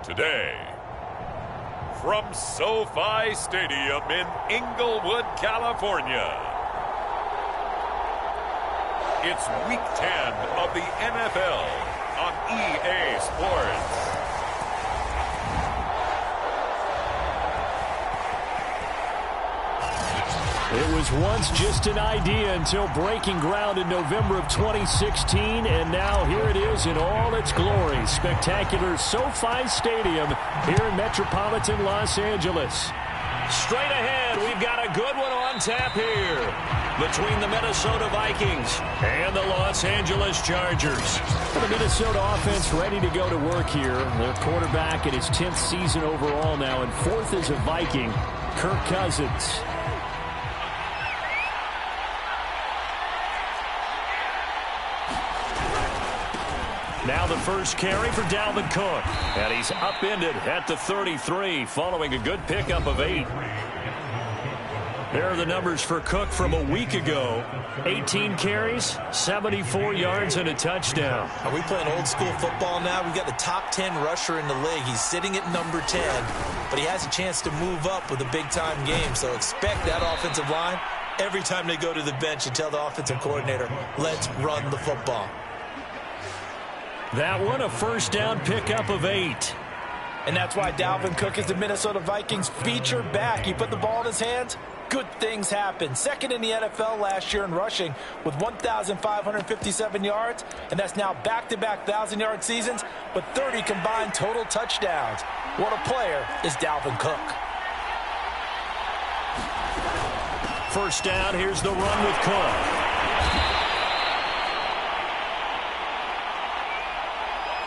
today. From SoFi Stadium in Inglewood, California, it's Week 10 of the NFL on EA Sports. It was once just an idea until breaking ground in November of 2016, and now here it is in all its glory. Spectacular SoFi Stadium here in metropolitan Los Angeles. Straight ahead, we've got a good one on tap here between the Minnesota Vikings and the Los Angeles Chargers. The Minnesota offense ready to go to work here. Their quarterback in his 10th season overall now, and 4th as a Viking, Kirk Cousins. Now the first carry for Dalvin Cook. And he's upended at the 33 following a good pickup of 8. There are the numbers for Cook from a week ago. 18 carries, 74 yards, and a touchdown. Are we playing old school football now? We've got the top 10 rusher in the league. He's sitting at number 10, but he has a chance to move up with a big-time game. So expect that offensive line every time they go to the bench and tell the offensive coordinator, let's run the football. That one, a first down pickup of 8. And that's why Dalvin Cook is the Minnesota Vikings feature back. You put the ball in his hands, good things happen. Second in the NFL last year in rushing with 1,557 yards, and that's now back-to-back 1,000-yard seasons with 30 combined total touchdowns. What a player is Dalvin Cook. First down, here's the run with Cook.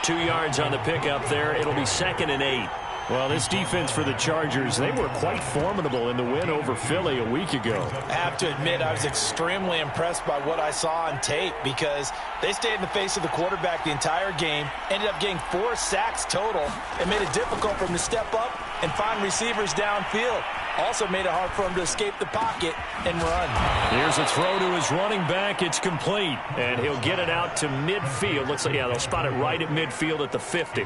2 yards on the pickup there. It'll be 2nd and 8. Well, this defense for the Chargers, they were quite formidable in the win over Philly a week ago. I have to admit, I was extremely impressed by what I saw on tape because they stayed in the face of the quarterback the entire game, ended up getting 4 sacks total, and made it difficult for him to step up and find receivers downfield. Also made it hard for him to escape the pocket and run. Here's a throw to his running back. It's complete, and he'll get it out to midfield. Looks like, yeah, they'll spot it right at midfield at the 50.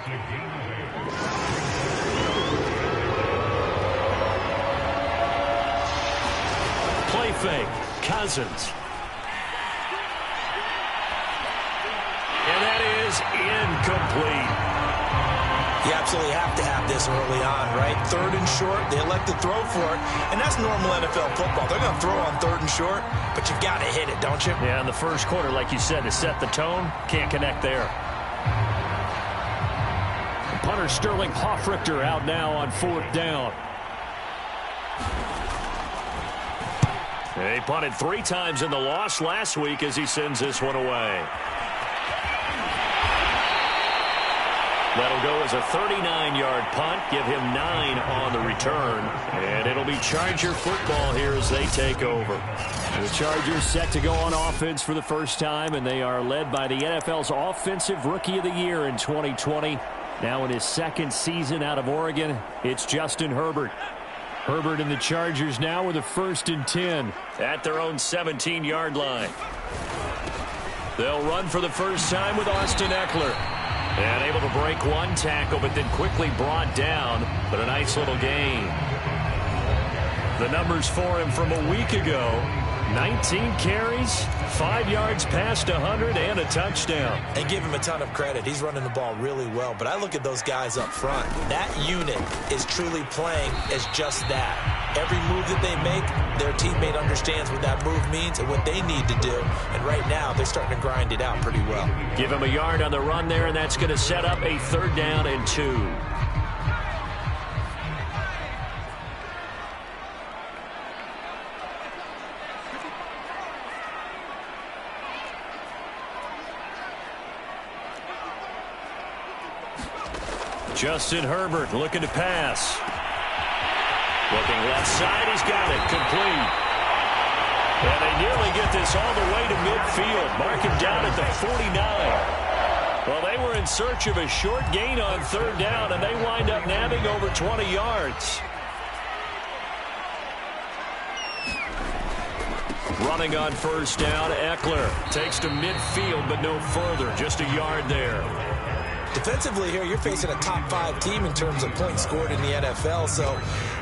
Play fake, Cousins. And that is incomplete. You absolutely have to have this early on, right? 3rd and short, they elect to throw for it, and that's normal NFL football. They're going to throw on 3rd and short, but you've got to hit it, don't you? Yeah, in the first quarter, like you said, to set the tone, can't connect there. Punter Sterling Hoffrichter out now on 4th down. He punted 3 times in the loss last week as he sends this one away. That'll go as a 39-yard punt, give him 9 on the return, and it'll be Charger football here as they take over. The Chargers set to go on offense for the first time, and they are led by the NFL's Offensive Rookie of the Year in 2020. Now in his 2nd season out of Oregon, it's Justin Herbert. Herbert and the Chargers now with a 1st and 10 at their own 17-yard line. They'll run for the first time with Austin Eckler. And able to break 1 tackle, but then quickly brought down. But a nice little gain. The numbers for him from a week ago. 19 carries, 5 yards past 100, and a touchdown. And give him a ton of credit. He's running the ball really well. But I look at those guys up front. That unit is truly playing as just that. Every move that they make, their teammate understands what that move means and what they need to do. And right now, they're starting to grind it out pretty well. Give him a yard on the run there, and that's going to set up a 3rd down and 2. Justin Herbert looking to pass. Looking left side, he's got it, complete. And they nearly get this all the way to midfield. Mark him down at the 49. Well, they were in search of a short gain on 3rd down, and they wind up nabbing over 20 yards. Running on 1st down, Eckler takes to midfield, but no further, just a yard there. Defensively here, you're facing a top 5 team in terms of points scored in the NFL. So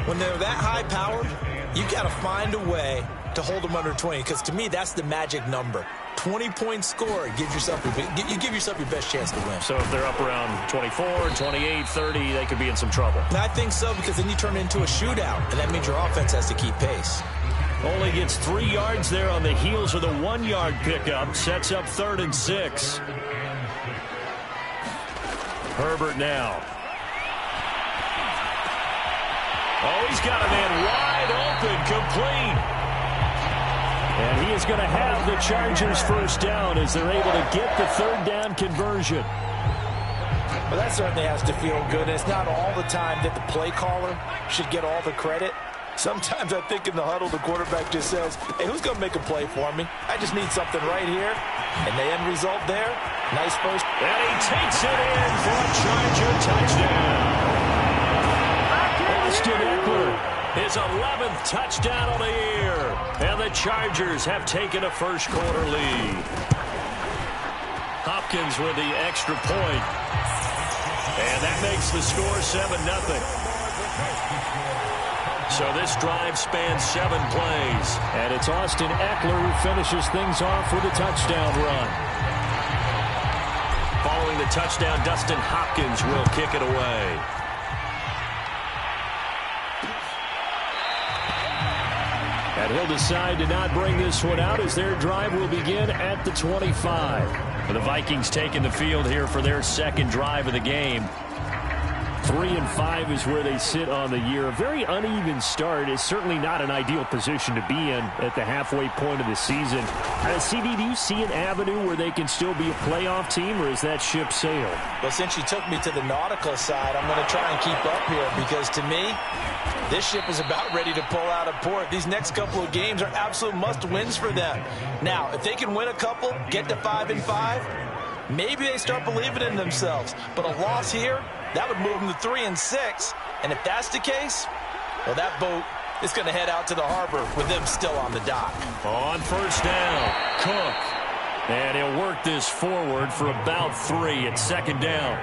when they're that high-powered, you got to find a way to hold them under 20, because to me, that's the magic number. 20 points scored, you give yourself your best chance to win. So if they're up around 24, 28, 30, they could be in some trouble. And I think so, because then you turn it into a shootout, and that means your offense has to keep pace. Only gets 3 yards there on the heels of the 1-yard pickup. Sets up 3rd and 6. Herbert now. Oh, he's got a man wide open, complete. And he is going to have the Chargers first down as they're able to get the 3rd down conversion. Well, that certainly has to feel good. It's not all the time that the play caller should get all the credit. Sometimes I think in the huddle, the quarterback just says, hey, who's going to make a play for me? I just need something right here. And the end result there, nice first. And he takes it in for a Charger touchdown. Austin Eckler, his 11th touchdown of the year. And the Chargers have taken a first-quarter lead. Hopkins with the extra point. And that makes the score 7-0. So this drive spans 7 plays. And it's Austin Eckler who finishes things off with a touchdown run. Following the touchdown, Dustin Hopkins will kick it away. And he'll decide to not bring this one out as their drive will begin at the 25. The Vikings taking the field here for their 2nd drive of the game. 3-5 is where they sit on the year. A very uneven start is certainly not an ideal position to be in at the halfway point of the season. CD, do you see an avenue where they can still be a playoff team, or is that ship sailed? Well, since you took me to the nautical side, I'm going to try and keep up here, because to me, this ship is about ready to pull out of port. These next couple of games are absolute must-wins for them. Now, if they can win a couple, get to 5-5, maybe they start believing in themselves. But a loss here, that would move them to 3-6. And if that's the case, well, that boat is going to head out to the harbor with them still on the dock. On first down, Cook. And he'll work this forward for about 3 at 2nd down.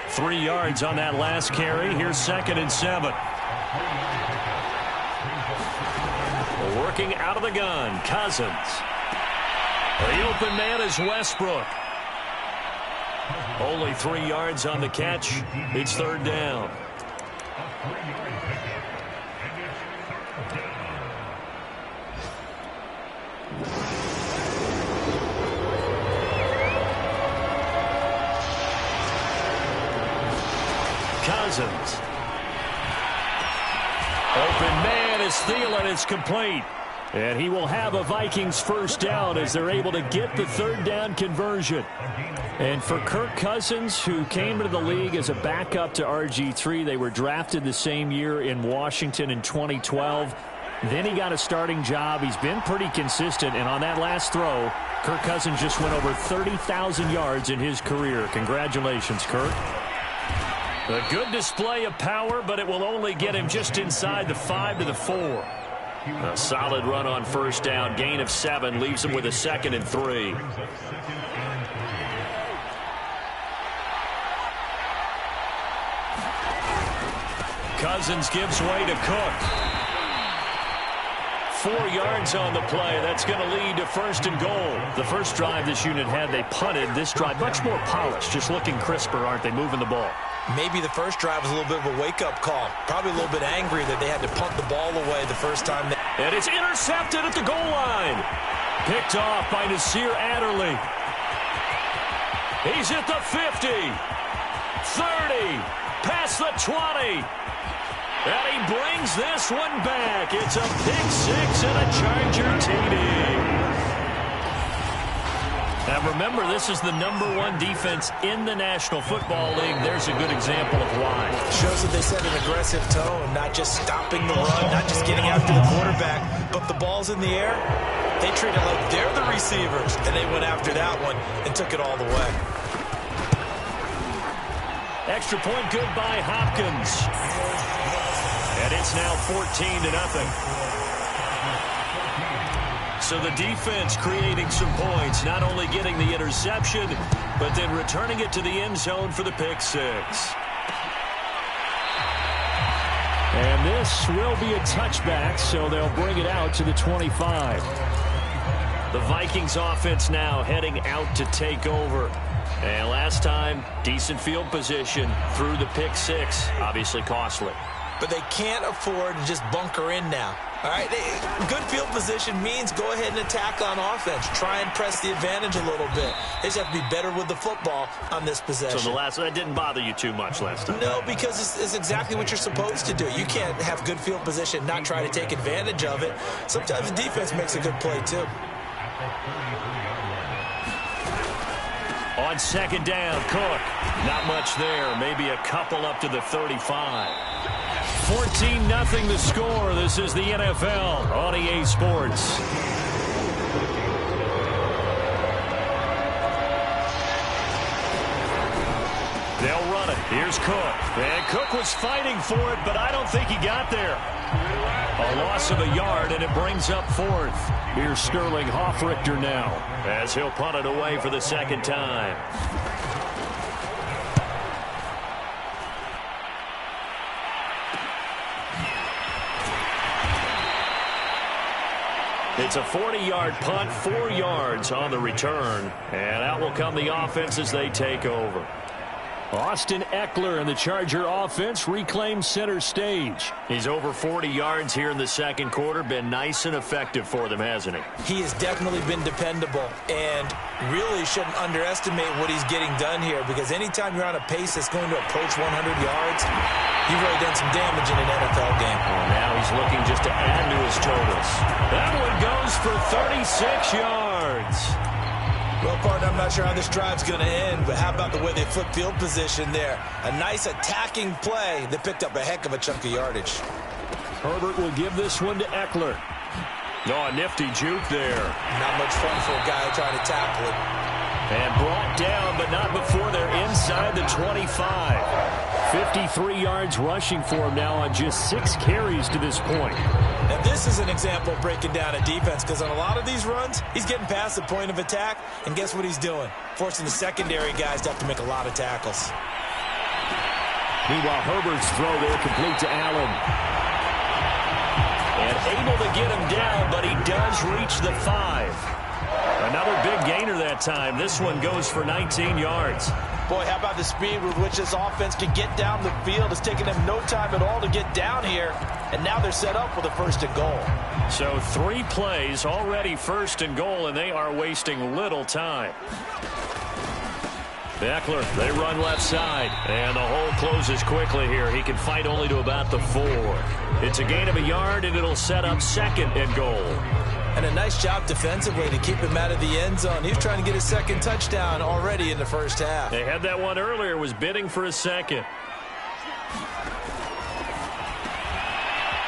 3 yards on that last carry. Here's 2nd and 7. Working out of the gun, Cousins. The open man is Westbrook. Only 3 yards on the catch. It's 3rd down. Cousins. Open man is Thielen. It's complete. And he will have a Vikings first down as they're able to get the 3rd down conversion. And for Kirk Cousins, who came into the league as a backup to RG3, they were drafted the same year in Washington in 2012. Then he got a starting job. He's been pretty consistent. And on that last throw, Kirk Cousins just went over 30,000 yards in his career. Congratulations, Kirk. A good display of power, but it will only get him just inside the 5 to the 4. A solid run on first down. Gain of 7 leaves him with a 2nd and 3. Cousins gives way to Cook. 4 yards on the play. That's going to lead to 1st and goal. The first drive this unit had, they punted. This drive, much more polished, just looking crisper, aren't they, moving the ball? Maybe the first drive was a little bit of a wake-up call. Probably a little bit angry that they had to punt the ball away the first time. And it's intercepted at the goal line. Picked off by Nasir Adderley. He's at the 50. 30. Past the 20. And he brings this one back. It's a pick 6 and a Charger TD. Now remember, this is the #1 defense in the National Football League. There's a good example of why. Shows that they set an aggressive tone, not just stopping the run, not just getting after the quarterback, but the ball's in the air. They treat it like they're the receivers, and they went after that one and took it all the way. Extra point good by Hopkins. And it's now 14-0. So the defense creating some points, not only getting the interception, but then returning it to the end zone for the pick six. And this will be a touchback, so they'll bring it out to the 25. The Vikings offense now heading out to take over. And last time, decent field position through the pick six. Obviously costly. But they can't afford to just bunker in now. All right, good field position means go ahead and attack on offense. Try and press the advantage a little bit. They just have to be better with the football on this possession. So that didn't bother you too much last time? No, because it's exactly what you're supposed to do. You can't have good field position and not try to take advantage of it. Sometimes the defense makes a good play, too. On second down, Cook. Not much there. Maybe a couple up to the 35. 14-0 the score. This is the NFL on EA Sports. They'll run it. Here's Cook. And Cook was fighting for it, but I don't think he got there. A loss of a yard, and it brings up fourth. Here's Sterling Hoffrichter now, as he'll punt it away for the second time. It's a 40-yard punt, 4 yards on the return. And out will come the offense as they take over. Austin Eckler and the Charger offense reclaims center stage. He's over 40 yards here in the second quarter. Been nice and effective for them, hasn't he? He has definitely been dependable, and really shouldn't underestimate what he's getting done here, because anytime you're on a pace that's going to approach 100 yards, you've really done some damage in an NFL game. Well, now he's looking just to add to his totals. That one goes for 36 yards. Well, partner, I'm not sure how this drive's going to end, but how about the way they flip field position there? A nice attacking play that picked up a heck of a chunk of yardage. Herbert will give this one to Eckler. Oh, a nifty juke there. Not much fun for a guy trying to tackle it. And brought down, but not before they're inside the 25. 53 yards rushing for him now on just 6 carries to this point. And this is an example of breaking down a defense, because on a lot of these runs, he's getting past the point of attack, and guess what he's doing? Forcing the secondary guys to have to make a lot of tackles. Meanwhile, Herbert's throw there complete to Allen. And able to get him down, but he does reach the 5. Another big gainer that time. This one goes for 19 yards. Boy, how about the speed with which this offense can get down the field? It's taken them no time at all to get down here, and now they're set up with a first and goal. So 3 plays, already first and goal, and they are wasting little time. Eckler, they run left side, and the hole closes quickly here. He can fight only to about the 4. It's a gain of a yard, and it'll set up second and goal. And a nice job defensively to keep him out of the end zone. He was trying to get his second touchdown already in the first half. They had that one earlier, was bidding for a second.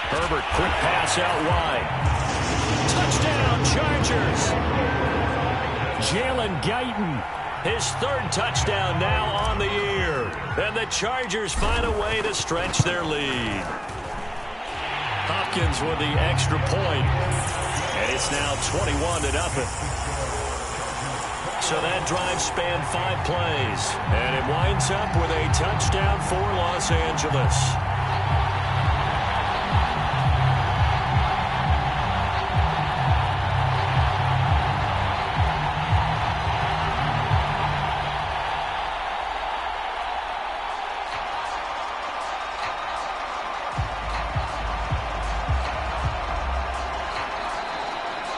Herbert, quick pass out wide. Touchdown, Chargers! Jalen Guyton. His 3rd touchdown now on the year. And the Chargers find a way to stretch their lead. Hopkins with the extra point. And it's now 21-0. So that drive spanned 5 plays. And it winds up with a touchdown for Los Angeles.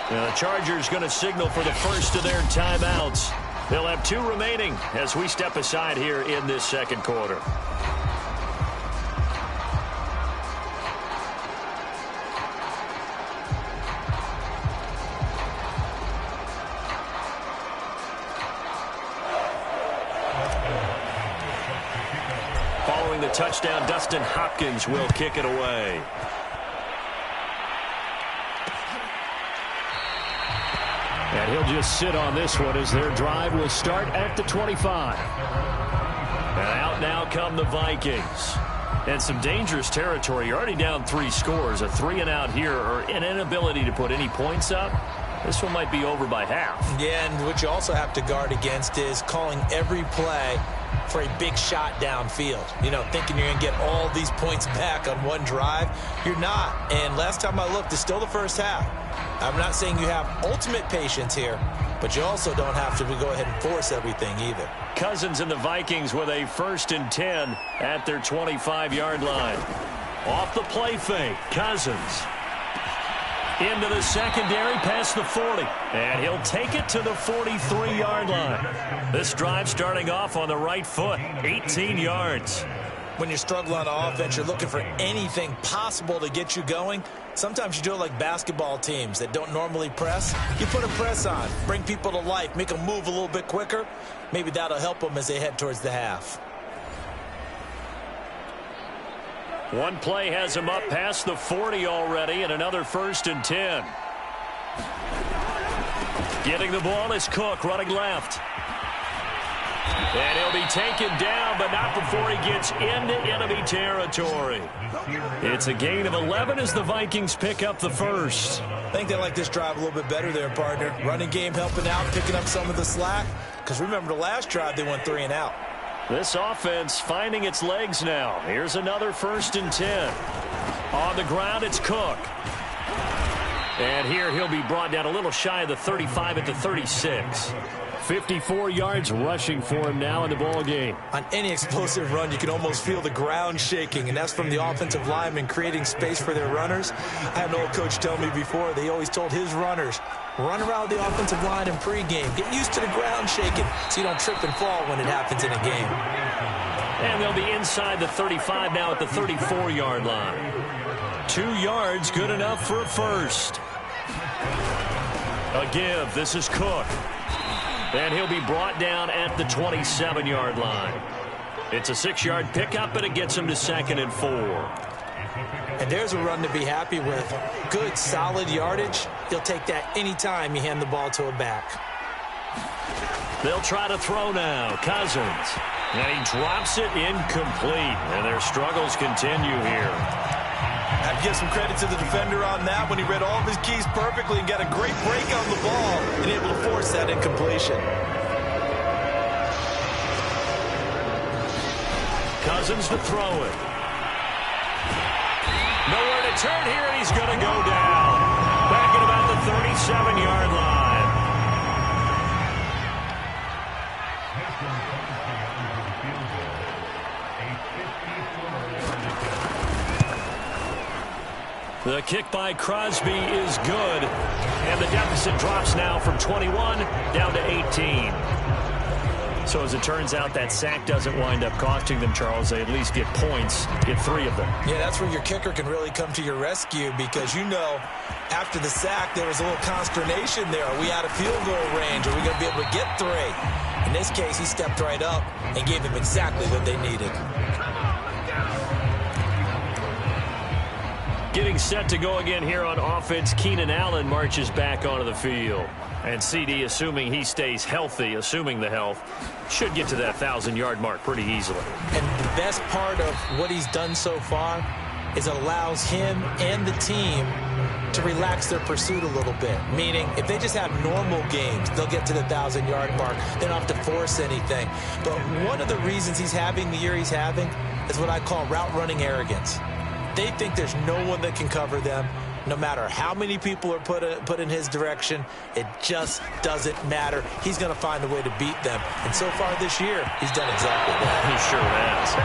The Chargers going to signal for the first of their timeouts. They'll have 2 remaining as we step aside here in this second quarter. Following the touchdown, Dustin Hopkins will kick it away. And he'll just sit on this one as their drive will start at the 25. And out now come the Vikings. And some dangerous territory. You're already down 3 scores. A 3-and-out here, or an inability to put any points up. This one might be over by half. Yeah, and what you also have to guard against is calling every play for a big shot downfield. You know, thinking you're going to get all these points back on one drive. You're not. And last time I looked, it's still the first half. I'm not saying you have ultimate patience here, but you also don't have to go ahead and force everything either. Cousins and the Vikings with a 1st and 10 at their 25-yard line. Off the play fake, Cousins. Into the secondary, past the 40. And he'll take it to the 43-yard line. This drive starting off on the right foot, 18 yards. When you're struggling on offense, you're looking for anything possible to get you going. Sometimes you do it like basketball teams that don't normally press. You put a press on, bring people to life, make them move a little bit quicker. Maybe that'll help them as they head towards the half. One play has him up past the 40 already, and another 1st and 10. Getting the ball is Cook, running left. And he'll be taken down, but not before he gets into enemy territory. It's a gain of 11 as the Vikings pick up the first. I think they like this drive a little bit better there, partner. Running game helping out, picking up some of the slack. Because remember, the last drive they went 3 and out. This offense finding its legs now. Here's another 1st and 10. On the ground, it's Cook. And here he'll be brought down a little shy of the 35 at the 36. 54 yards rushing for him now in the ball game. On any explosive run, you can almost feel the ground shaking, and that's from the offensive linemen creating space for their runners. I had an old coach tell me before, they always told his runners, run around the offensive line in pregame. Get used to the ground shaking so you don't trip and fall when it happens in a game. And they'll be inside the 35 now at the 34-yard line. 2 yards, good enough for a first. A give. This is Cook. And he'll be brought down at the 27-yard line. It's a 6-yard pickup, and it gets him to 2nd and 4. And there's a run to be happy with. Good, solid yardage. You'll take that anytime you hand the ball to a back. They'll try to throw now. Cousins. And he drops it incomplete. And their struggles continue here. I'd give some credit to the defender on that when he read all of his keys perfectly and got a great break on the ball and able to force that incompletion. Cousins to throw it. Nowhere to turn here, and he's going to go down. Back at about the 37-yard line. The kick by Crosby is good. And the deficit drops now from 21 down to 18. So as it turns out, that sack doesn't wind up costing them, Charles. They at least get points, get 3 of them. Yeah, that's where your kicker can really come to your rescue because, you know, after the sack, there was a little consternation there. Are we out of field goal range? Are we going to be able to get 3? In this case, he stepped right up and gave them exactly what they needed. Getting set to go again here on offense, Keenan Allen marches back onto the field. And CD, assuming he stays healthy, assuming the health, should get to that 1,000-yard mark pretty easily. And the best part of what he's done so far is it allows him and the team to relax their pursuit a little bit. Meaning, if they just have normal games, they'll get to the 1,000-yard mark. They don't have to force anything. But one of the reasons he's having the year he's having is what I call route running arrogance. They think there's no one that can cover them. No matter how many people are put in his direction, it just doesn't matter. He's going to find a way to beat them. And so far this year, he's done exactly that. He sure has.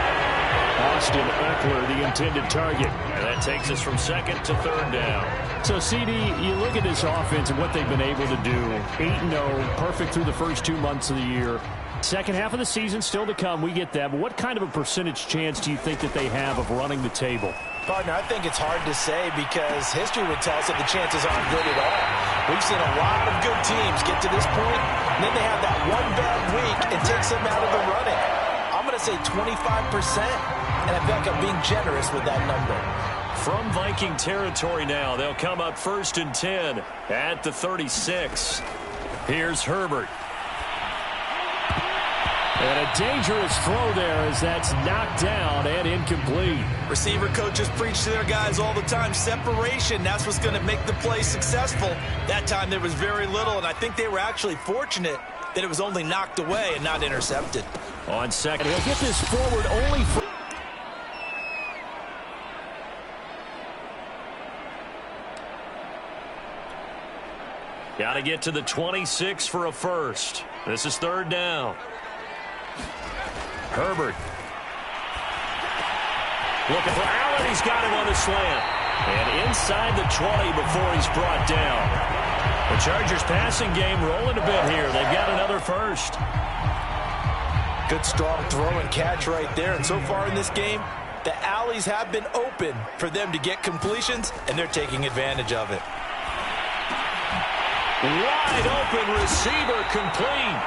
Austin Eckler, the intended target. And that takes us from 2nd to 3rd down. So, CD, you look at this offense and what they've been able to do. 8-0, perfect through the first 2 months of the year. Second half of the season still to come. We get that. But what kind of a percentage chance do you think that they have of running the table? Partner, I think it's hard to say because history would tell us that the chances aren't good at all. We've seen a lot of good teams get to this point, and then they have that one bad week and takes them out of the running. I'm going to say 25%, and I feel like I'm being generous with that number. From Viking territory now, they'll come up 1st and 10 at the 36. Here's Herbert. And a dangerous throw there as that's knocked down and incomplete. Receiver coaches preach to their guys all the time. Separation, that's what's going to make the play successful. That time there was very little, and I think they were actually fortunate that it was only knocked away and not intercepted. On second, he'll get this forward only for... Got to get to the 26 for a first. This is third down. Herbert. Looking for Allen. He's got him on the slant. And inside the 20 before he's brought down. The Chargers passing game rolling a bit here. They've got another first. Good strong throw and catch right there. And so far in this game, the alleys have been open for them to get completions, and they're taking advantage of it. Wide open receiver complete.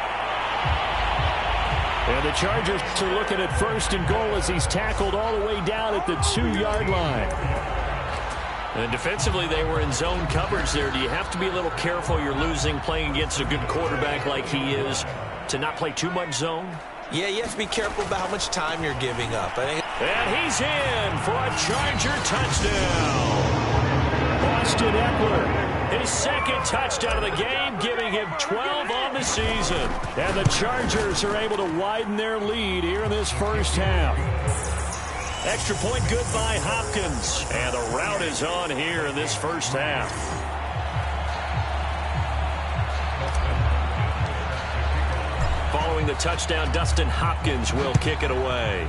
And the Chargers are looking at first and goal as he's tackled all the way down at the 2-yard line. And defensively, they were in zone coverage there. Do you have to be a little careful? You're losing playing against a good quarterback like he is to not play too much zone? Yeah, you have to be careful about how much time you're giving up. And he's in for a Charger touchdown. Austin Eckler. His second touchdown of the game, giving him 12 on the season. And the Chargers are able to widen their lead here in this first half. Extra point good by Hopkins. And the route is on here in this first half. Following the touchdown, Dustin Hopkins will kick it away.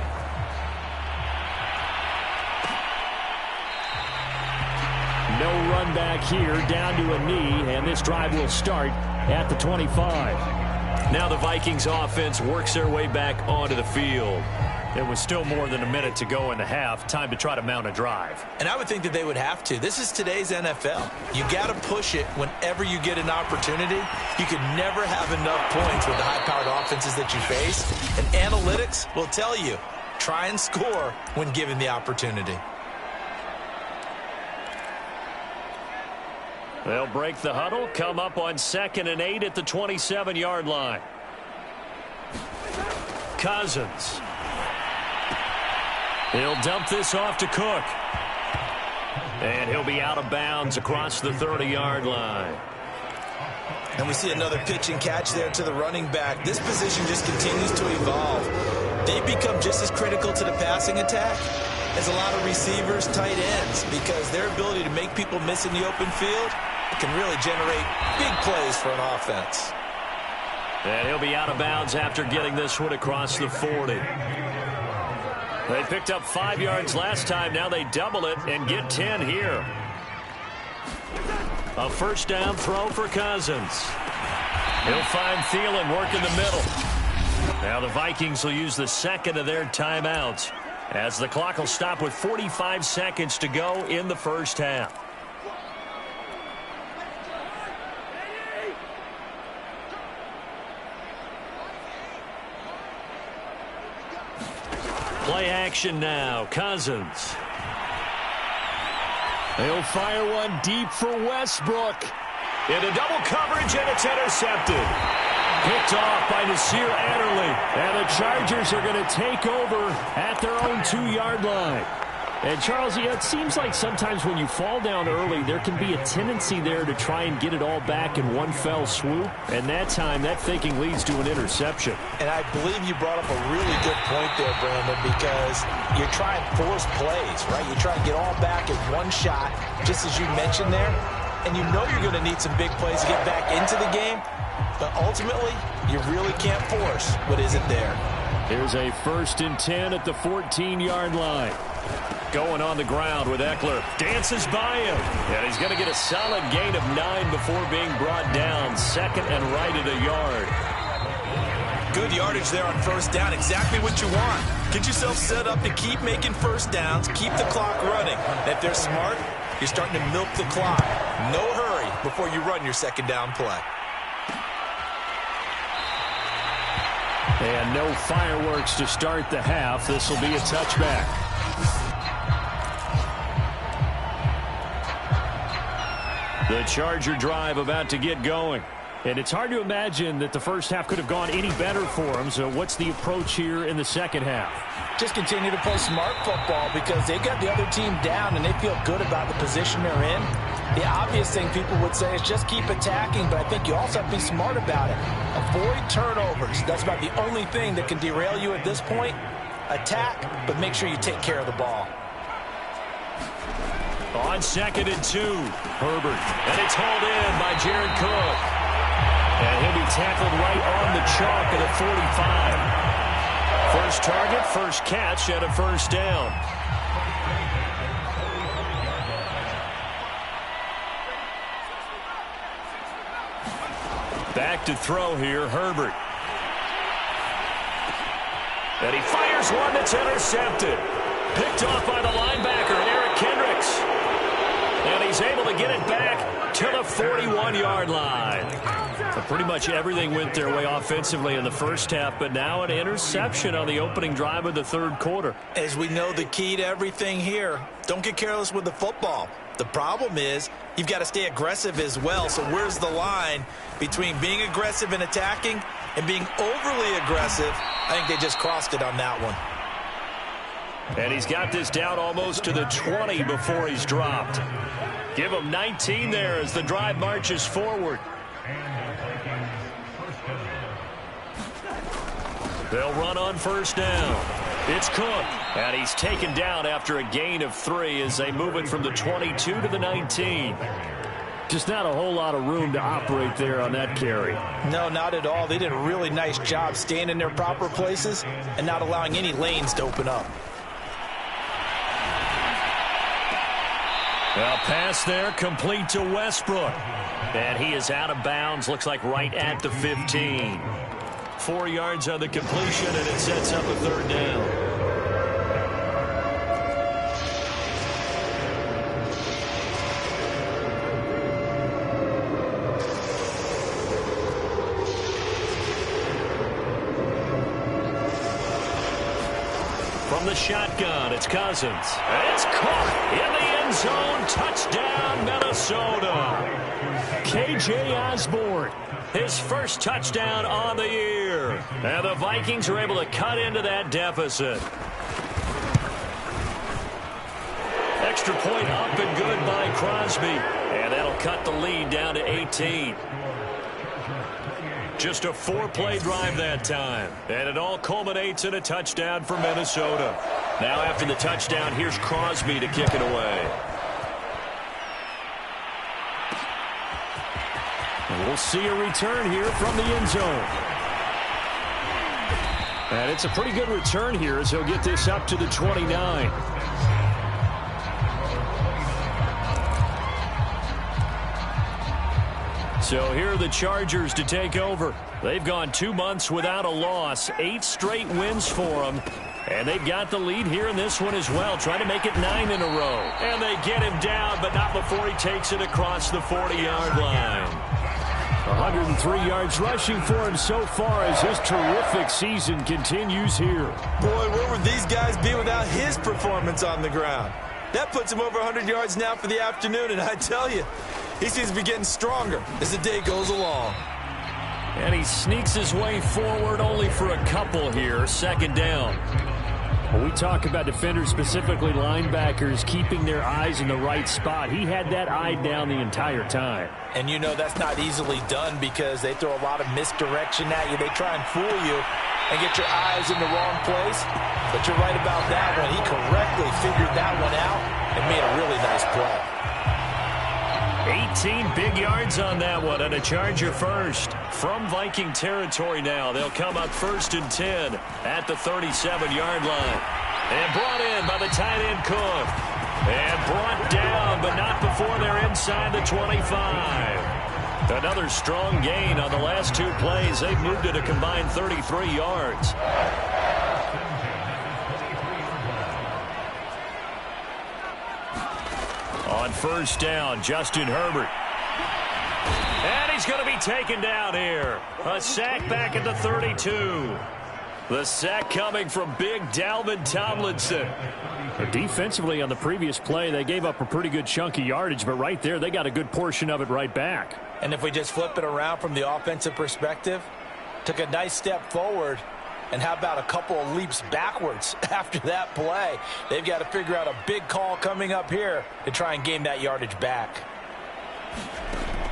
No run back here, down to a knee, and this drive will start at the 25. Now the Vikings offense works their way back onto the field. There was still more than a minute to go in the half. Time to try to mount a drive. And I would think that they would have to. This is today's NFL. You got to push it whenever you get an opportunity. You can never have enough points with the high-powered offenses that you face. And analytics will tell you, try and score when given the opportunity. They'll break the huddle, come up on 2nd and 8 at the 27-yard line. Cousins. He'll dump this off to Cook. And he'll be out of bounds across the 30-yard line. And we see another pitch and catch there to the running back. This position just continues to evolve. They become just as critical to the passing attack as a lot of receivers, tight ends, because their ability to make people miss in the open field can really generate big plays for an offense. And he'll be out of bounds after getting this one across the 40. They picked up 5 yards last time. Now they double it and get 10 here. A first down throw for Cousins. He'll find Thielen working the middle. Now the Vikings will use the second of their timeouts as the clock will stop with 45 seconds to go in the first half. Play action now. Cousins. They'll fire one deep for Westbrook. Into double coverage, and it's intercepted. Picked off by Nasir Adderley. And the Chargers are going to take over at their own 2-yard line. And, Charles, it seems like sometimes when you fall down early, there can be a tendency there to try and get it all back in one fell swoop. And that time, that thinking leads to an interception. And I believe you brought up a really good point there, Brandon, because you're trying to force plays, right? You try to get all back in one shot, just as you mentioned there. And you know you're going to need some big plays to get back into the game. But ultimately, you really can't force what isn't there. Here's a 1st and 10 at the 14-yard line. Going on the ground with Eckler. Dances by him. And he's going to get a solid gain of 9 before being brought down. 2nd and right at a yard. Good yardage there on first down. Exactly what you want. Get yourself set up to keep making first downs. Keep the clock running. And if they're smart, you're starting to milk the clock. No hurry before you run your second down play. And no fireworks to start the half. This will be a touchback. The Charger drive about to get going. And it's hard to imagine that the first half could have gone any better for them. So what's the approach here in the second half? Just continue to play smart football because they got the other team down and they feel good about the position they're in. The obvious thing people would say is just keep attacking, but I think you also have to be smart about it. Avoid turnovers. That's about the only thing that can derail you at this point. Attack, but make sure you take care of the ball. On 2nd and 2, Herbert. And it's hauled in by Jared Cook. And he'll be tackled right on the chalk at the 45. First target, first catch, and a first down. Back to throw here, Herbert. And he fires one that's intercepted. Picked off by the linebacker, Eric Kendricks. And he's able to get it back to the 41-yard line. So pretty much everything went their way offensively in the first half, but now an interception on the opening drive of the third quarter. As we know, the key to everything here, don't get careless with the football. The problem is you've got to stay aggressive as well. So where's the line between being aggressive and attacking and being overly aggressive? I think they just crossed it on that one. And he's got this down almost to the 20 before he's dropped. Give him 19 there as the drive marches forward. They'll run on first down. It's Cook, and he's taken down after a gain of 3 as they move it from the 22 to the 19. Just not a whole lot of room to operate there on that carry. No, not at all. They did a really nice job staying in their proper places and not allowing any lanes to open up. Well, pass there, complete to Westbrook. And he is out of bounds, looks like right at the 15. 4 yards on the completion, and it sets up a third down. From the shotgun, it's Cousins. And it's caught in the end zone. Touchdown, Minnesota. K.J. Osborne, his first touchdown on the year. And the Vikings are able to cut into that deficit. Extra point up and good by Crosby. And that'll cut the lead down to 18. Just a 4-play drive that time. And it all culminates in a touchdown for Minnesota. Now after the touchdown, here's Crosby to kick it away. And we'll see a return here from the end zone. And it's a pretty good return here as he'll get this up to the 29. So here are the Chargers to take over. They've gone 2 months without a loss, 8 straight wins for them. And they've got the lead here in this one as well, trying to make it 9 in a row. And they get him down, but not before he takes it across the 40-yard line. 103 yards rushing for him so far as his terrific season continues here. Boy, where would these guys be without his performance on the ground? That puts him over 100 yards now for the afternoon, and I tell you, he seems to be getting stronger as the day goes along. And he sneaks his way forward only for a couple here. Second down. When we talk about defenders, specifically linebackers, keeping their eyes in the right spot, he had that eye down the entire time. And you know that's not easily done because they throw a lot of misdirection at you. They try and fool you and get your eyes in the wrong place. But you're right about that one. He correctly figured that one out and made a really nice play. 18 big yards on that one, and a Charger first. From Viking territory now, they'll come up 1st and 10 at the 37-yard line. And brought in by the tight end Cook. And brought down, but not before they're inside the 25. Another strong gain on the last 2 plays. They've moved it a combined 33 yards. On first down, Justin Herbert. And he's going to be taken down here. A sack back at the 32. The sack coming from big Dalvin Tomlinson. Defensively on the previous play, they gave up a pretty good chunk of yardage, but right there, they got a good portion of it right back. And if we just flip it around from the offensive perspective, took a nice step forward, And how about a couple of leaps backwards after that play? They've got to figure out a big call coming up here to try and gain that yardage back.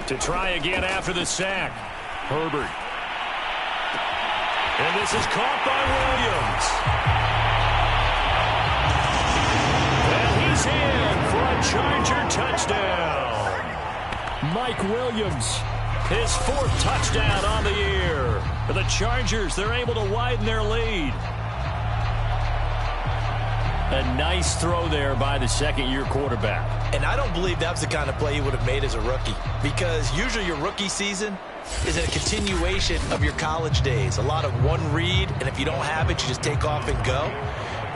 To try again after the sack, Herbert. And this is caught by Williams. And he's in for a Charger touchdown. Mike Williams, his 4th touchdown on the year. For the Chargers, they're able to widen their lead. A nice throw there by the second-year quarterback. And I don't believe that was the kind of play he would have made as a rookie, because usually your rookie season is a continuation of your college days. A lot of one read, and if you don't have it, you just take off and go.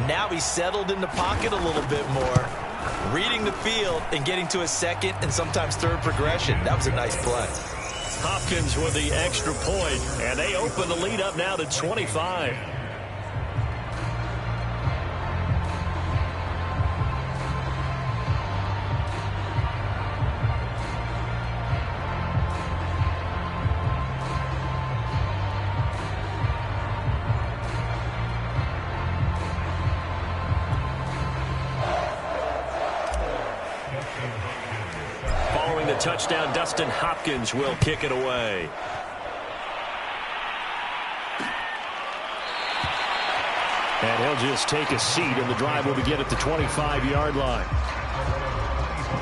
Now he's settled in the pocket a little bit more, reading the field and getting to a second and sometimes third progression. That was a nice play. Hopkins with the extra point, and they open the lead up now to 25. Touchdown, Dustin Hopkins will kick it away. And he'll just take a seat, and the drive will begin at the 25-yard line.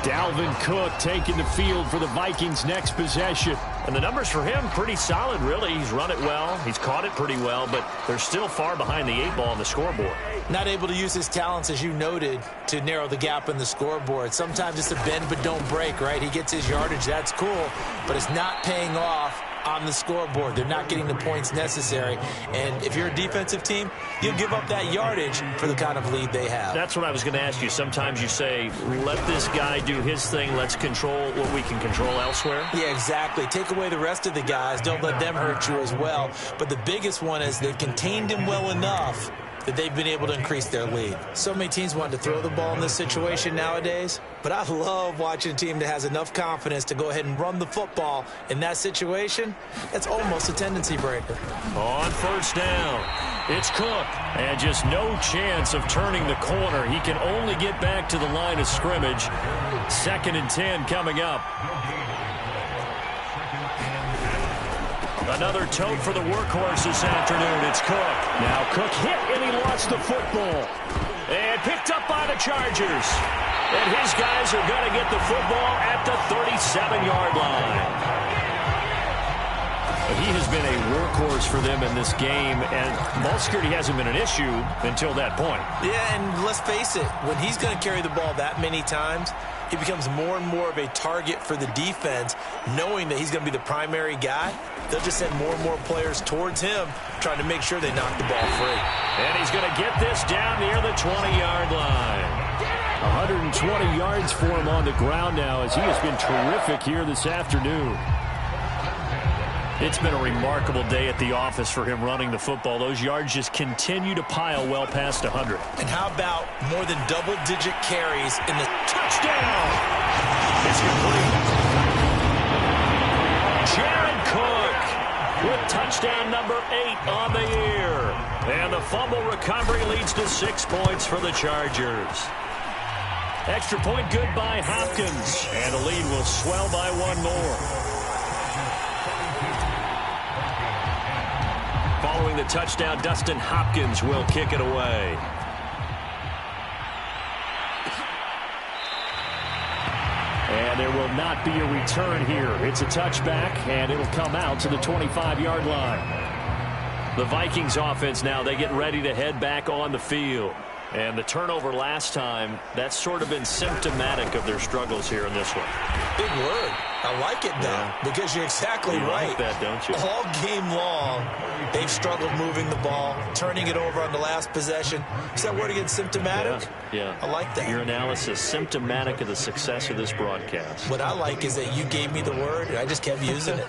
Dalvin Cook taking the field for the Vikings' next possession. And the numbers for him pretty solid, really. He's run it well. He's caught it pretty well, but they're still far behind the 8 ball on the scoreboard. Not able to use his talents, as you noted, to narrow the gap in the scoreboard. Sometimes it's a bend but don't break, right? He gets his yardage. That's cool, but it's not paying off on the scoreboard. They're not getting the points necessary. And if you're a defensive team, you'll give up that yardage for the kind of lead they have. That's what I was going to ask you. Sometimes you say, let this guy do his thing. Let's control what we can control elsewhere. Yeah, exactly. Take away the rest of the guys. Don't let them hurt you as well. But the biggest one is they've contained him well enough that they've been able to increase their lead. So many teams want to throw the ball in this situation nowadays, but I love watching a team that has enough confidence to go ahead and run the football in that situation. That's almost a tendency breaker. On first down, it's Cook, and just no chance of turning the corner. He can only get back to the line of scrimmage. 2nd and 10 coming up. Another tote for the workhorse this afternoon. It's Cook. Now Cook hit, and he lost the football. And picked up by the Chargers. And his guys are going to get the football at the 37-yard line. He has been a workhorse for them in this game, and ball security hasn't been an issue until that point. Yeah, and let's face it, when he's going to carry the ball that many times, he becomes more and more of a target for the defense, knowing that he's going to be the primary guy. They'll just send more and more players towards him, trying to make sure they knock the ball free. And he's going to get this down near the 20-yard line. 120 yards for him on the ground now, as he has been terrific here this afternoon. It's been a remarkable day at the office for him running the football. Those yards just continue to pile well past 100. And how about more than double-digit carries in the touchdown? It's complete. Jared Cook with touchdown number 8 on the year. And the fumble recovery leads to 6 points for the Chargers. Extra point good by Hopkins. And the lead will swell by 1 more. Following the touchdown, Dustin Hopkins will kick it away. And there will not be a return here. It's a touchback, and it'll come out to the 25-yard line. The Vikings offense now, they get ready to head back on the field. And the turnover last time, that's sort of been symptomatic of their struggles here in this one. Big word. I like it, though, because you're exactly right. Like that, don't you? All game long, they've struggled moving the ball, turning it over on the last possession. Is that word again, symptomatic? Yeah. I like that. Your analysis, symptomatic of the success of this broadcast. What I like is that you gave me the word, and I just kept using it.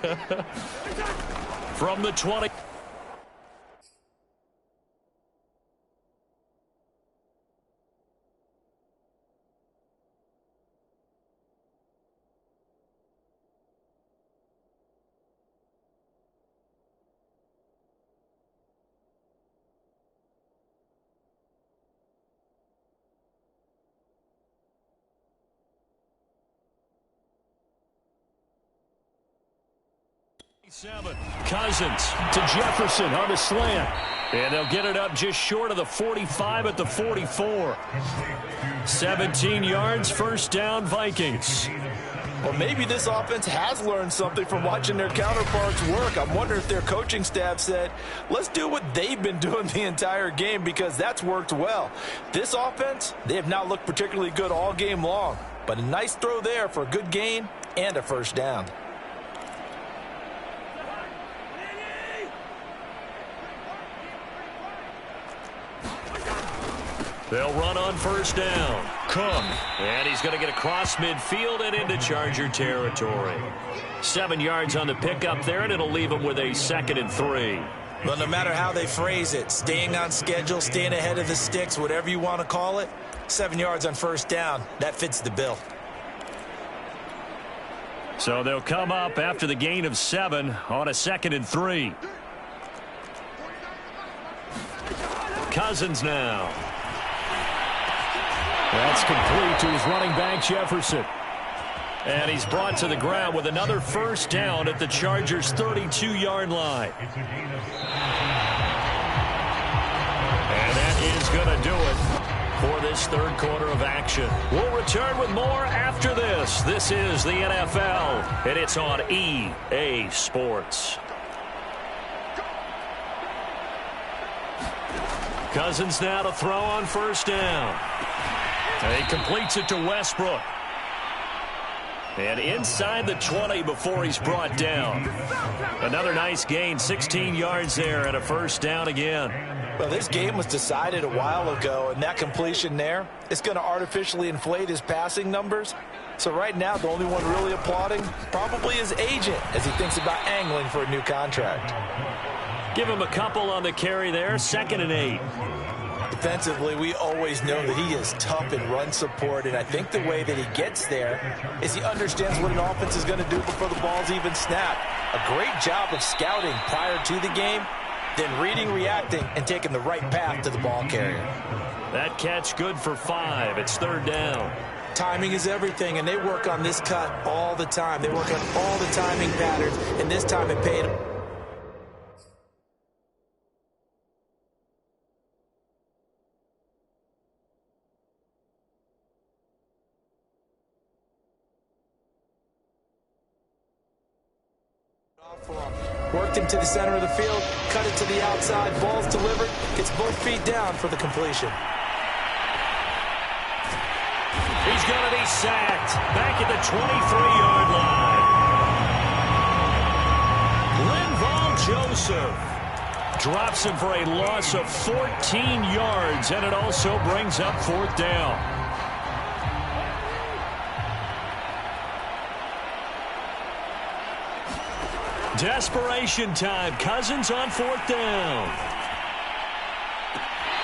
From the 20. Cousins to Jefferson on the slant. And they'll get it up just short of the 45 at the 44. 17 yards, first down, Vikings. Well, maybe this offense has learned something from watching their counterparts work. I'm wondering if their coaching staff said, let's do what they've been doing the entire game, because that's worked well. This offense, they have not looked particularly good all game long, but a nice throw there for a good gain and a first down. They'll run on first down. Cook. And he's going to get across midfield and into Charger territory. 7 yards on the pickup there, and it'll leave him with a 2nd and 3. Well, no matter how they phrase it, staying on schedule, staying ahead of the sticks, whatever you want to call it, 7 yards on first down, that fits the bill. So they'll come up after the gain of 7 on a 2nd and 3. Cousins now. That's complete to his running back, Jefferson. And he's brought to the ground with another first down at the Chargers' 32-yard line. And that is going to do it for this third quarter of action. We'll return with more after this. This is the NFL, and it's on EA Sports. Cousins now to throw on first down. He completes it to Westbrook. And inside the 20 before he's brought down. Another nice gain, 16 yards there, and a first down again. Well, this game was decided a while ago, and that completion there is going to artificially inflate his passing numbers. So right now, the only one really applauding probably his agent as he thinks about angling for a new contract. Give him a couple on the carry there, 2nd and 8. Defensively, we always know that he is tough in run support, and I think the way that he gets there is he understands what an offense is going to do before the ball's even snapped. A great job of scouting prior to the game, then reading, reacting, and taking the right path to the ball carrier. That catch good for 5. It's 3rd down. Timing is everything, and they work on this cut all the time. They work on all the timing patterns, and this time it paid them. Worked him to the center of the field, cut it to the outside, ball's delivered, gets both feet down for the completion. He's going to be sacked back at the 23-yard line. Linval Joseph drops him for a loss of 14 yards, and it also brings up 4th down. Desperation time. Cousins on 4th down.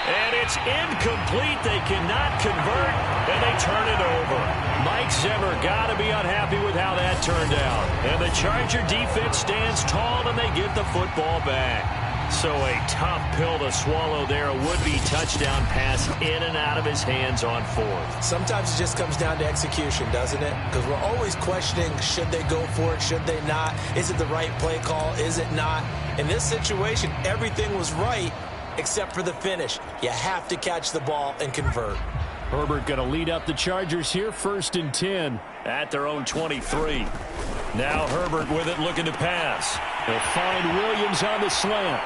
And it's incomplete. They cannot convert, and they turn it over. Mike Zimmer got to be unhappy with how that turned out. And the Charger defense stands tall, and they get the football back. So a tough pill to swallow there. A would-be touchdown pass in and out of his hands on 4th. Sometimes it just comes down to execution, doesn't it? Because we're always questioning, should they go for it, should they not? Is it the right play call, is it not? In this situation, everything was right except for the finish. You have to catch the ball and convert. Herbert going to lead up the Chargers here, 1st and 10. At their own 23. Now Herbert with it, looking to pass. He'll find Williams on the slant.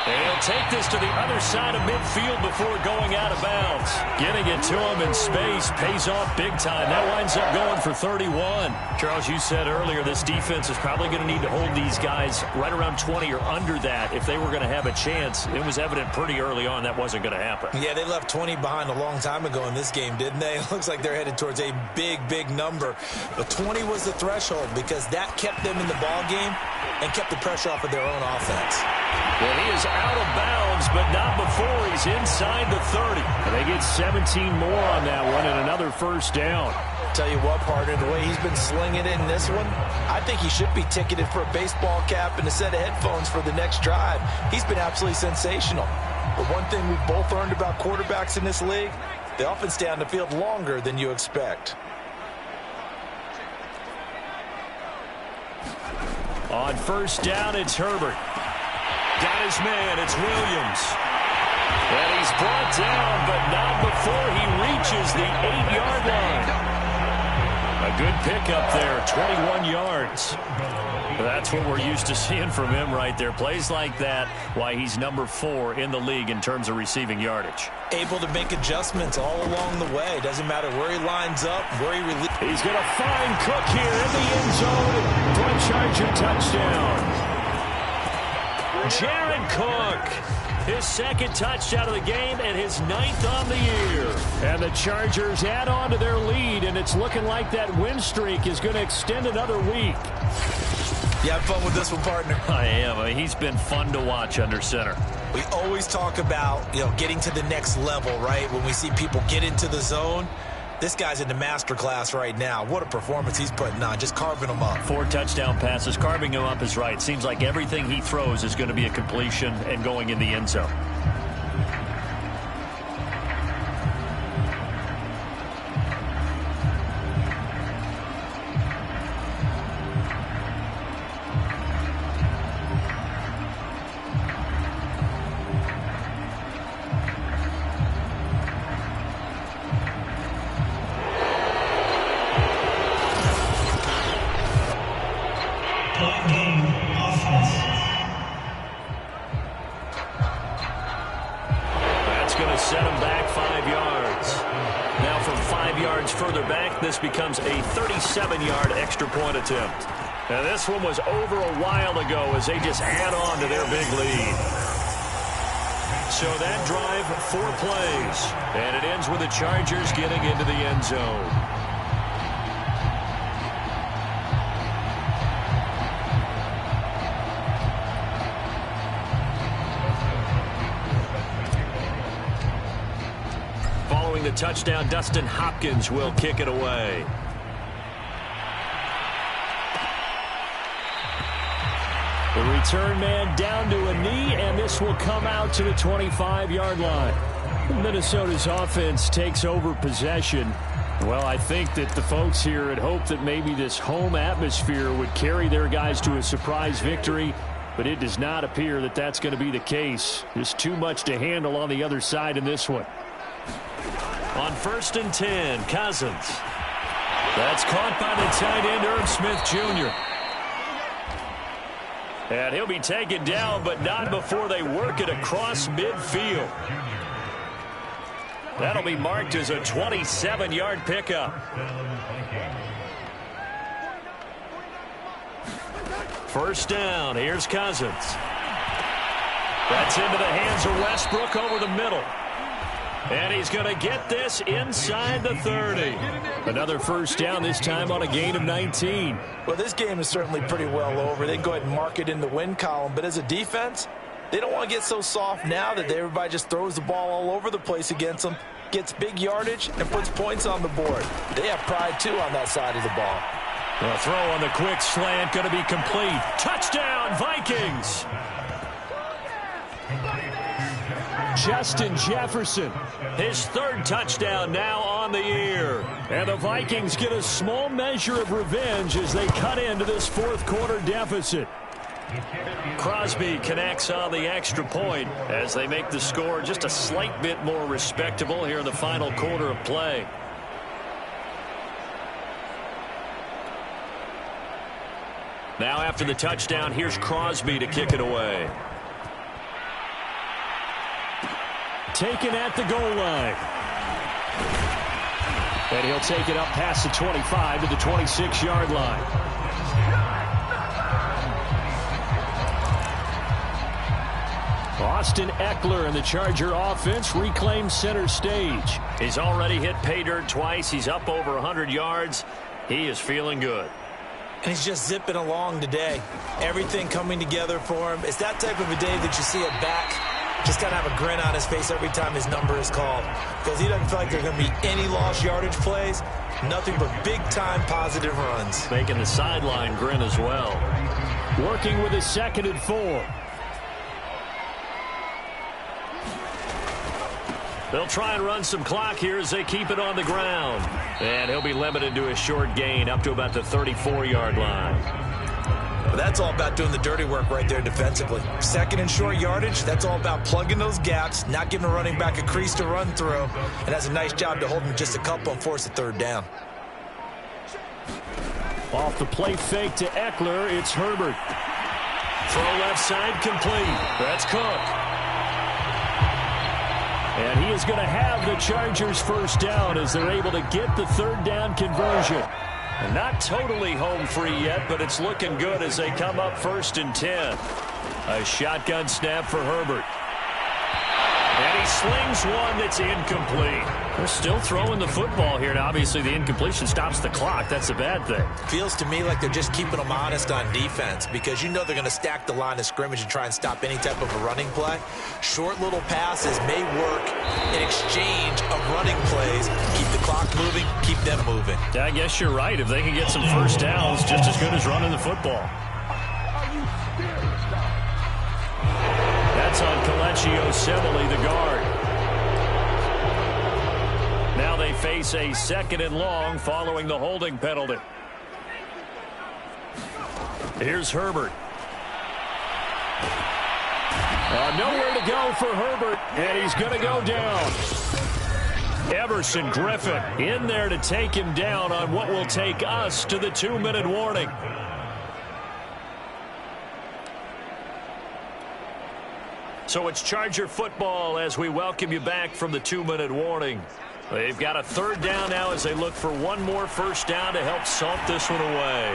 And he'll take this to the other side of midfield before going out of bounds. Getting it to him in space pays off big time. That winds up going for 31. Charles, you said earlier this defense is probably going to need to hold these guys right around 20 or under that if they were going to have a chance. It was evident pretty early on that wasn't going to happen. Yeah, they left 20 behind a long time ago in this game, didn't they? It looks like they're headed towards a big, big number. But 20 was the threshold because that kept them in the ball game and kept the pressure off of their own offense. Well, he is out of bounds, but not before he's inside the 30. And they get 17 more on that one and another first down. Tell you what, partner, the way he's been slinging it in this one, I think he should be ticketed for a baseball cap and a set of headphones for the next drive. He's been absolutely sensational. But one thing we've both learned about quarterbacks in this league, they often stay on the field longer than you expect. On first down, it's Herbert. Got his man, it's Williams. And he's brought down, but not before he reaches the 8-yard line. A good pickup there, 21 yards. That's what we're used to seeing from him right there. Plays like that, why he's number 4 in the league in terms of receiving yardage. Able to make adjustments all along the way. Doesn't matter where he lines up, where he releases. He's going to find Cook here in the end zone for a Charger touchdown. Jared Cook, his second touchdown of the game and his 9th on the year. And the Chargers add on to their lead, and it's looking like that win streak is going to extend another week. You have fun with this one, partner? I am. He's been fun to watch under center. We always talk about, getting to the next level, right? When we see people get into the zone, this guy's in the master class right now. What a performance he's putting on, just carving them up. 4 touchdown passes. Carving him up is right. Seems like everything he throws is going to be a completion and going in the end zone. This becomes a 37-yard extra point attempt. Now, this one was over a while ago as they just add on to their big lead. So that drive, 4 plays. And it ends with the Chargers getting into the end zone. The touchdown, Dustin Hopkins will kick it away. The return man down to a knee, and this will come out to the 25-yard line. Minnesota's offense takes over possession. Well, I think that the folks here had hoped that maybe this home atmosphere would carry their guys to a surprise victory, but it does not appear that that's going to be the case. Just too much to handle on the other side in this one. On 1st and 10, Cousins. That's caught by the tight end, Irv Smith Jr. And he'll be taken down, but not before they work it across midfield. That'll be marked as a 27-yard pickup. First down, here's Cousins. That's into the hands of Westbrook over the middle. And he's going to get this inside the 30. Another first down, this time on a gain of 19. Well, this game is certainly pretty well over. They can go ahead and mark it in the win column. But as a defense, they don't want to get so soft now that everybody just throws the ball all over the place against them, gets big yardage, and puts points on the board. They have pride, too, on that side of the ball. The throw on the quick slant going to be complete. Touchdown, Vikings! Justin Jefferson, his 3rd touchdown now on the year. And the Vikings get a small measure of revenge as they cut into this 4th quarter deficit. Crosby connects on the extra point as they make the score just a slight bit more respectable here in the final quarter of play. Now after the touchdown, here's Crosby to kick it away. Taken at the goal line. And he'll take it up past the 25 to the 26-yard line. Austin Eckler and the Charger offense reclaim center stage. He's already hit pay dirt twice. He's up over 100 yards. He is feeling good. And he's just zipping along today. Everything coming together for him. It's that type of a day that you see a back just kind of have a grin on his face every time his number is called, because he doesn't feel like there's going to be any lost yardage plays, nothing but big-time positive runs. Making the sideline grin as well. Working with his 2nd and 4. They'll try and run some clock here as they keep it on the ground. And he'll be limited to a short gain up to about the 34-yard line. But that's all about doing the dirty work right there defensively. Second and short yardage, that's all about plugging those gaps, not giving a running back a crease to run through, and has a nice job to hold him just a couple and force a third down. Off the play fake to Eckler, it's Herbert. Throw left side complete. That's Cook. And he is going to have the Chargers first down as they're able to get the third down conversion. And not totally home free yet, but it's looking good as they come up 1st and 10. A shotgun snap for Herbert. And he slings one that's incomplete. They're still throwing the football here. Now, obviously, the incompletion stops the clock. That's a bad thing. Feels to me like they're just keeping them honest on defense because you know they're going to stack the line of scrimmage and try and stop any type of a running play. Short little passes may work in exchange of running plays. Keep the clock moving, keep them moving. Yeah, I guess you're right. If they can get some first downs, just as good as running the football. That's on sha70st's, the guard. Now they face a 2nd and long following the holding penalty. Here's Herbert. Nowhere to go for Herbert, and he's going to go down. Everson Griffin in there to take him down on what will take us to the 2-minute warning. So it's Charger football as we welcome you back from the 2-minute warning. They've got a third down now as they look for one more first down to help salt this one away.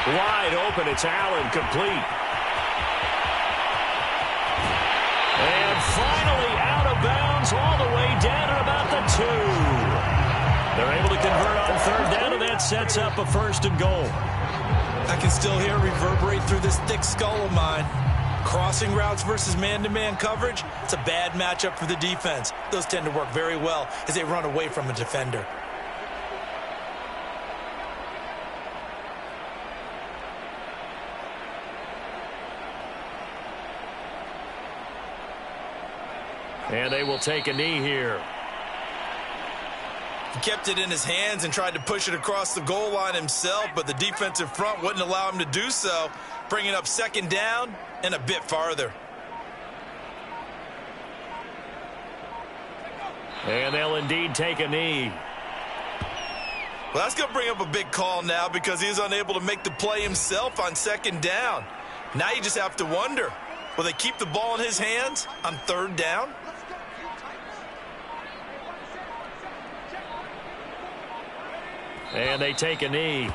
Wide open, it's Allen, complete. And finally out of bounds all the way down at about the 2. They're able to convert on third down, and that sets up a 1st and goal. I can still hear it reverberate through this thick skull of mine. Crossing routes versus man-to-man coverage, it's a bad matchup for the defense. Those tend to work very well as they run away from a defender. And they will take a knee here. He kept it in his hands and tried to push it across the goal line himself, but the defensive front wouldn't allow him to do so, bringing up 2nd down and a bit farther. And they'll indeed take a knee. Well, that's going to bring up a big call now because he was unable to make the play himself on 2nd down. Now you just have to wonder, will they keep the ball in his hands on 3rd down? And they take a knee.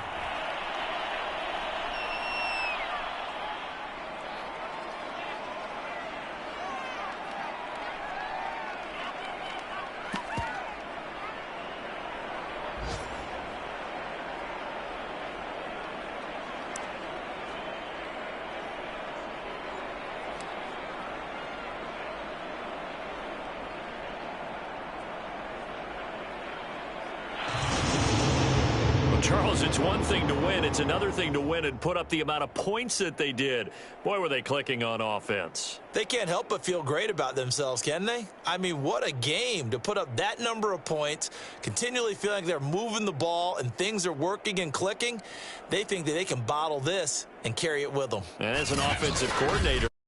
Charles, it's one thing to win. It's another thing to win and put up the amount of points that they did. Boy, were they clicking on offense. They can't help but feel great about themselves, can they? I mean, what a game to put up that number of points, continually feeling like they're moving the ball and things are working and clicking. They think that they can bottle this and carry it with them. And as an offensive coordinator,